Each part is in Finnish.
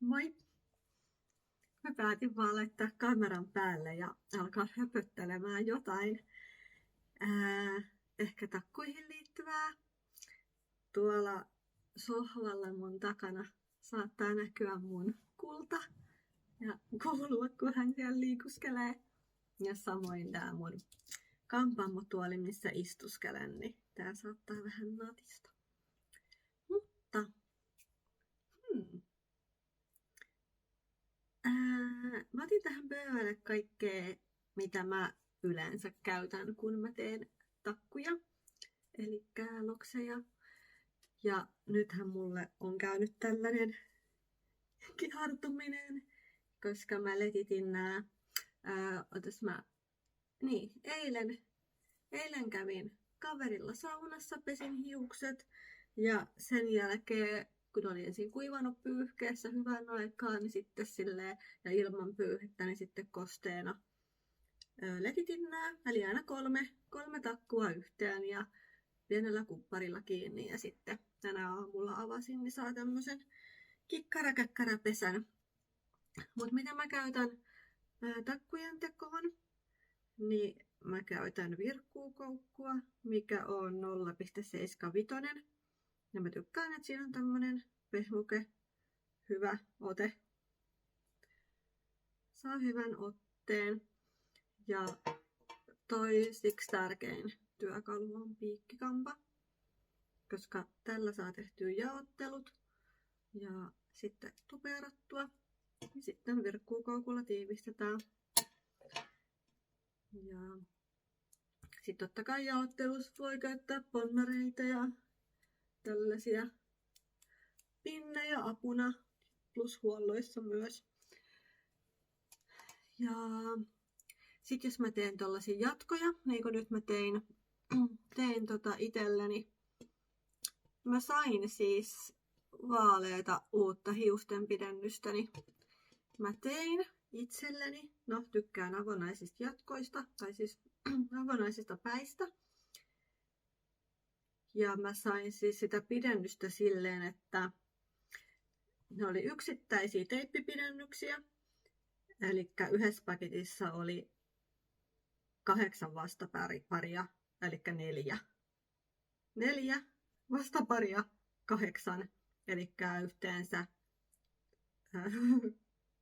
Moi! Mä päätin vaan laittaa kameran päälle ja alkaa höpöttelemään jotain ehkä takkuihin liittyvää. Tuolla sohvalla mun takana saattaa näkyä mun kulta ja kuulua, kun hän siellä liikuskelee. Ja samoin tää mun kampaamotuoli, missä istuskelen, niin tää saattaa vähän natista. Mutta mä otin tähän pöydälle kaikkea, mitä mä yleensä käytän, kun mä teen takkuja, eli lokseja. Ja nythän mulle on käynyt tällainen kihartuminen, koska mä letitin nää. Eilen kävin kaverilla saunassa, pesin hiukset ja sen jälkeen, kun olin ensin kuivannut pyyhkeessä hyvän aikaa, niin sitten silleen, ja ilman pyyhettä, niin sitten kosteena letitin nää. Eli aina kolme takkua yhteen ja pienellä kupparilla kiinni. Ja sitten tänä aamulla avasin, niin saa tämmösen kikkarakäkkäräpesän. Mut mitä mä käytän takkujen tekoon, niin mä käytän virkkuukoukkua, mikä on 0,75. Ja mä tykkään, että siinä on tämmönen pehmuke, hyvä ote. Saa hyvän otteen. Ja toisiksi tärkein työkalu on piikkikampa, koska tällä saa tehtyä jaottelut ja sitten tuperattua. Ja sitten virkkuukoukulla tiivistetään. Ja sitten totta kai jaottelussa voi käyttää ponnareita ja tällaisia pinnejä apuna, plus huolloissa myös. Ja sitten jos mä teen tällaisia jatkoja, niin kuin nyt mä tein itselleni, mä sain siis vaaleita uutta hiustenpidennystä, niin mä tein itselleni, tykkään avonaisista jatkoista, tai siis avonaisista päistä. Ja mä sain siis sitä pidennystä silleen, että ne oli yksittäisiä teippipidennyksiä. Eli yhdessä paketissa oli 8 vastaparia, eli 4. 4 vastaparia, 8, eli yhteensä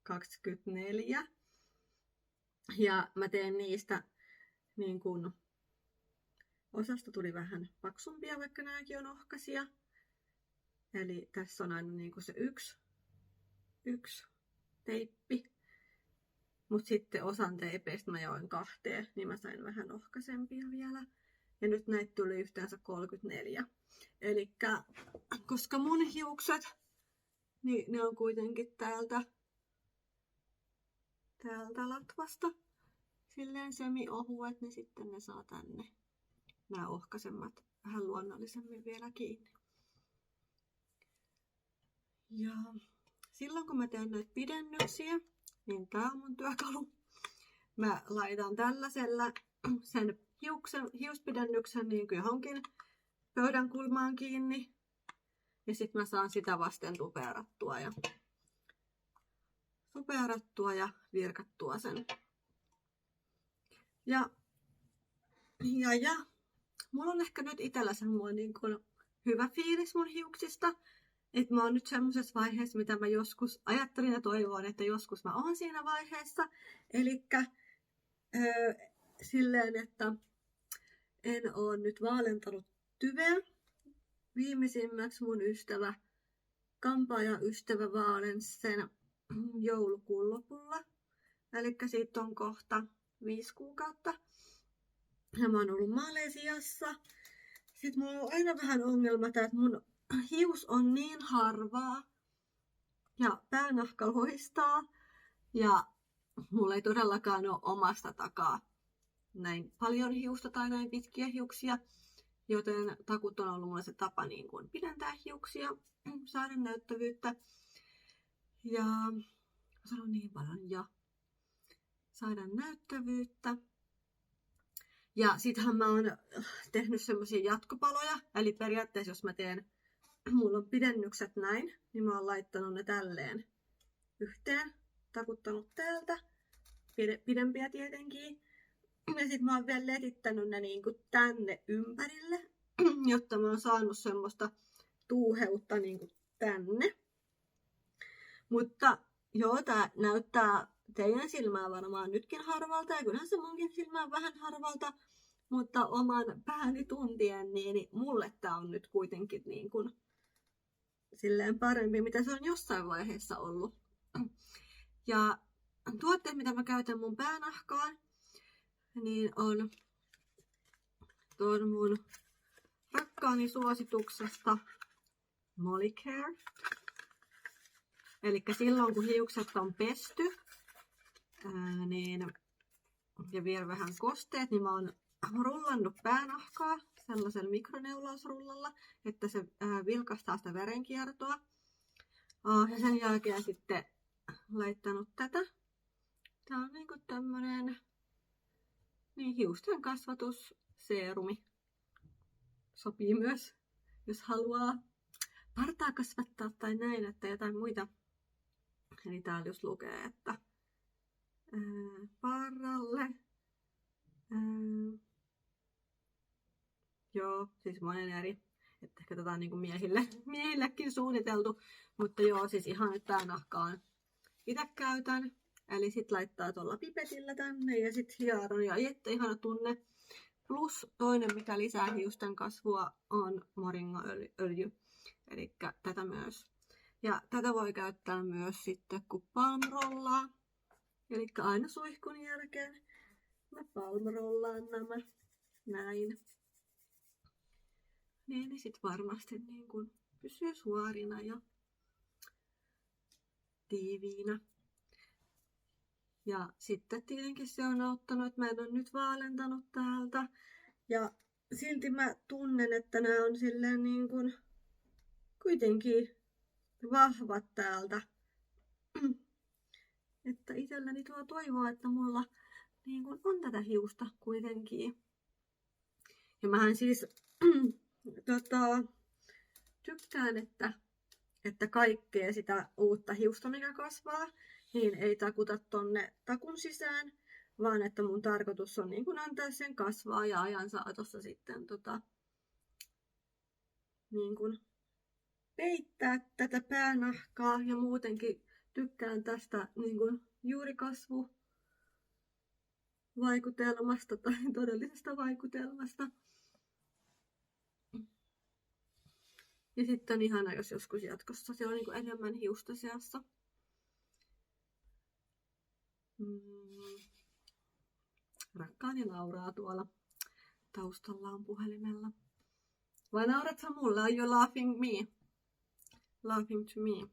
24. Ja mä teen niistä niin kun osasta tuli vähän paksumpia, vaikka nämäkin on ohkaisia. Eli tässä on aina niin kuin se yksi teippi. Mutta sitten osan teipeistä mä join 2, niin mä sain vähän ohkaisempia vielä. Ja nyt näitä tuli yhteensä 34. Eli koska mun hiukset, niin ne on kuitenkin täältä latvasta silleen semi-ohuet, niin sitten ne saa tänne nämä ohkaisemmat vähän luonnollisemmin vielä kiinni. Ja silloin kun mä teen näitä pidennyksiä, niin tää on mun työkalu. Mä laitan tällaisella sen hiuspidennyksen niin kuin johonkin pöydän kulmaan kiinni. Ja sit mä saan sitä vasten tuperattua ja virkattua sen. Ja mulla on ehkä nyt itsellä semmoinen niin kuin hyvä fiilis mun hiuksista. Että mä oon nyt semmoisessa vaiheessa, mitä mä joskus ajattelin ja toivon, että joskus mä oon siinä vaiheessa. Elikkä silleen, että en oo nyt vaalentanut tyveä. Viimeisimmäksi mun kampaajaystävä vaalensi sen joulukuun lopulla. Elikkä siitä on kohta 5 kuukautta. Ja mä oon ollut Malesiassa. Sitten mulla on aina vähän ongelma, että mun hius on niin harvaa ja päänahka loistaa ja mulla ei todellakaan ole omasta takaa näin paljon hiusta tai näin pitkiä hiuksia, joten takut on ollut mulle se tapa niin kuin pidentää hiuksia, saada näyttävyyttä ja sanon niin paljon ja saada näyttävyyttä. Ja sittenhän mä oon tehnyt semmosia jatkopaloja, eli periaatteessa jos mä teen mulla on pidennykset näin, niin mä oon laittanut ne tälleen yhteen, takuttanut täältä, pidempiä tietenkin. Ja sit mä oon vielä letittänyt ne niinku tänne ympärille, jotta mä oon saanut semmoista tuuheutta niinku tänne. Mutta joo, tää näyttää teidän silmää varmaan nytkin harvalta, ja kyllähän se munkin silmää on vähän harvalta, mutta oman pääni tuntien, niin mulle tää on nyt kuitenkin niin kuin silleen parempi, mitä se on jossain vaiheessa ollut. Ja tuotteet, mitä mä käytän mun päänahkaan, niin on tuon mun rakkaani suosituksesta Molicare. Eli silloin kun hiukset on pesty ja vielä vähän kosteet, niin mä oon rullannut päänahkaa sellaisella mikroneulausrullalla, että se vilkastaa sitä verenkiertoa. Ja sen jälkeen sitten laittanut tätä. Tää on niinku tämmönen hiusten kasvatusseerumi. Sopii myös, jos haluaa partaa kasvattaa tai näin, että jotain muita. Eli täällä just lukee, että parralle. Joo, siis monen eri. Että ehkä tätä on niinku miehillekin suunniteltu. Mutta joo, siis ihan nyt päänahkaan itse käytän. Eli sit laittaa tuolla pipetillä tänne ja sit hieron. Ja että ihana tunne. Plus toinen, mikä lisää hiusten kasvua, on moringaöljy. Eli tätä myös. Ja tätä voi käyttää myös sitten, kun palmrollaa. Eli aina suihkun jälkeen mä palmrollaan nämä näin. Niin sit varmasti niin kun pysyy suorina ja tiiviinä. Ja sitten tietenkin se on auttanut, että mä en ole nyt vaalentanut täältä. Ja silti mä tunnen, että nämä on silleen niin kuin kuitenkin vahvat täältä. Että itselläni tuo toivoa, että mulla niin kuin on tätä hiusta kuitenkin. Ja mähän siis tykkään, että kaikkea sitä uutta hiusta, mikä kasvaa, niin ei takuta tonne takun sisään, vaan että mun tarkoitus on niin kun antaa sen kasvaa ja ajan saatossa sitten niin kun peittää tätä päänahkaa ja muutenkin tykkään tästä niin kun juurikasvuvaikutelmasta tai todellisesta vaikutelmasta. Ja sitten on ihana, jos joskus jatkossa se on niin kun enemmän hiusta seassa. Rakkaani nauraa tuolla taustallaan puhelimella. Vai nauratko mulle? Are you laughing me? Laughing to me.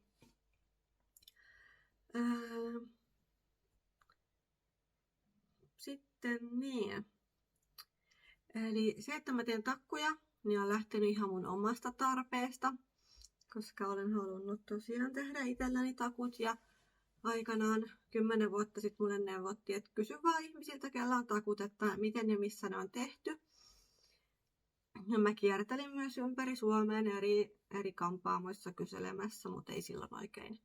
Sitten niin. Eli se, että mä teen takkuja, niin on lähtenyt ihan mun omasta tarpeesta. Koska olen halunnut tosiaan tehdä itselläni takut ja aikanaan 10 vuotta sitten mulle neuvottiin, että kysy vaan ihmisiltä, kellä on takut, että miten ja missä ne on tehty. Ja mä kiertelin myös ympäri Suomeen eri kampaamoissa kyselemässä, mutta ei silloin oikein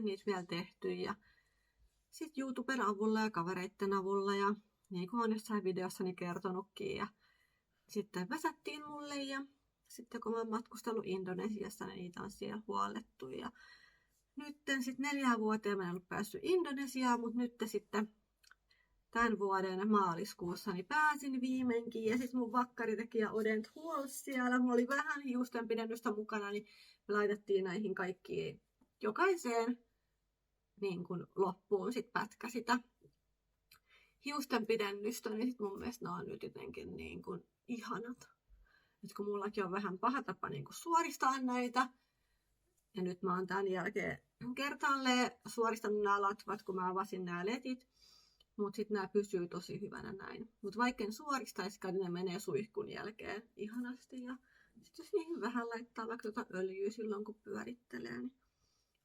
niitä vielä tehty. Ja sitten YouTuben avulla ja kavereitten avulla ja niin kuin olen jossain videossani kertonutkin. Ja sitten väsättiin mulle ja sitten kun mä oon matkustanut Indonesiassa, niin niitä on siellä huollettu. Ja nytten sitten 4 vuoteen mä en ollut päässyt Indonesiaan, mutta nyt sitten tämän vuoden maaliskuussa niin pääsin viimeinkin. Ja sitten mun vakkaritekijä Odent huolsi siellä. Mulla oli vähän hiustenpidennystä mukana, niin me laitettiin näihin kaikkiin jokaiseen niin kun loppuun sit pätkä sitä hiustenpidennystä. Niin sit mun mielestä ne on nyt jotenkin niin kun ihanat. Nyt kun mullakin on vähän paha tapa niin kun suoristaa näitä. Ja nyt mä oon tämän jälkeen kertaalleen suoristanut nämä latvat, kun mä avasin nämä letit. Mutta sitten nämä pysyy tosi hyvänä näin. Mutta vaikka en suoristaisikaan, niin ne menee suihkun jälkeen ihanasti. Ja sitten jos niihin vähän laittaa vaikka öljyä silloin, kun pyörittelee, niin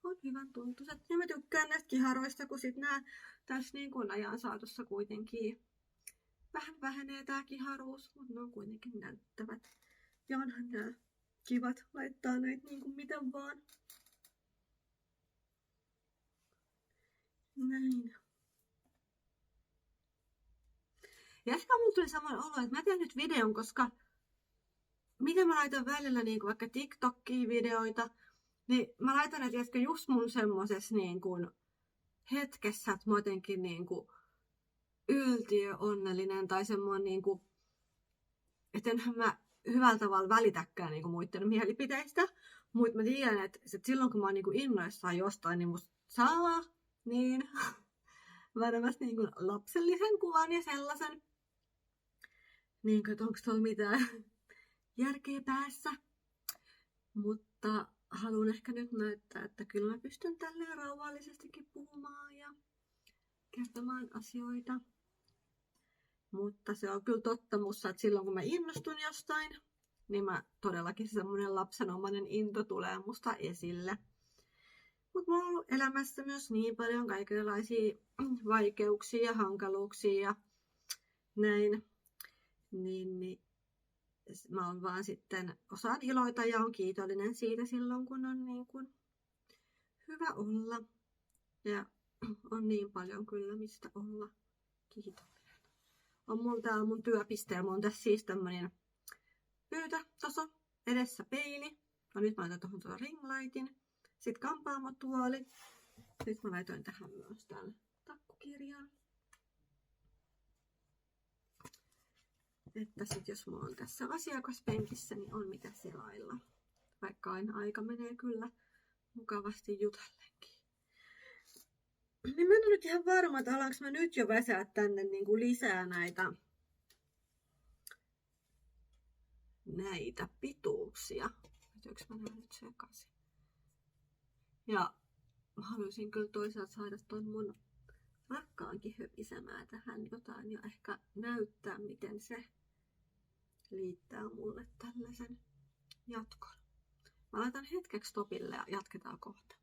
on hyvän tuntuiset. Ja mä tykkään näistä kiharoista, kun sitten nämä tässä niin kun ajan saatossa kuitenkin vähän vähenee tää kiharuus. Mutta ne on kuitenkin näyttävät. Ja onhan nämä kivat laittaa näitä niin kuin miten vaan. Näin. Ja ehkä mulla tuli samoin olo, että mä teen nyt videon, koska mitä mä laitan välillä niin kuin vaikka TikTokiin videoita, niin mä laitan ne tietysti just mun semmosessa niin kuin hetkessä, että mä jotenkin niin kuin yltiöonnellinen tai semmoinen niin kuin, että enhän mä hyvällä tavalla välitäkään niin kuin muiden mielipiteistä, mutta mä tiedän, että silloin kun mä oon niin kuin innoissaan jostain, niin musta saa niin varmasti niin kuin lapsellisen kuvan ja sellaisen, niin kuin, että onko tuolla mitään järkeä päässä. Mutta haluan ehkä nyt näyttää, että kyllä mä pystyn tälleen rauhallisestikin puhumaan ja kertomaan asioita. Mutta se on kyllä totta musta, että silloin kun mä innostun jostain, niin mä todellakin semmoinen lapsenomainen into tulee musta esille. Mutta mulla on ollut elämässä myös niin paljon kaikenlaisia vaikeuksia ja hankaluuksia ja näin. Niin mä oon vaan sitten osaan iloita ja on kiitollinen siitä silloin, kun on niin kuin hyvä olla. Ja on niin paljon kyllä, mistä olla kiitollinen. On mulla täällä mun työpisteellä, mulla on tässä siis tämmönen pöytätaso, edessä peili. No nyt mä laitan tuohon tuon ringlightin. Sitten kampaamotuoli. Sitten mä laitoin tähän myös tämän takkukirjan. Että sit jos mulla on tässä asiakaspenkissä, niin on mitä selailla. Vaikka aina aika menee kyllä mukavasti jutellenkin. Niin mä en ole nyt ihan varma, että alanko mä nyt jo väsää tänne niin kuin lisää näitä pituuksia. Pitäykö mä nää nyt sekaisin? Ja mä haluaisin kyllä toisaalta saada ton mun rakkaankin höpisemään tähän jotain ja ehkä näyttää, miten se liittää mulle tällaisen jatkon. Mä laitan hetkeksi stopille ja jatketaan kohta.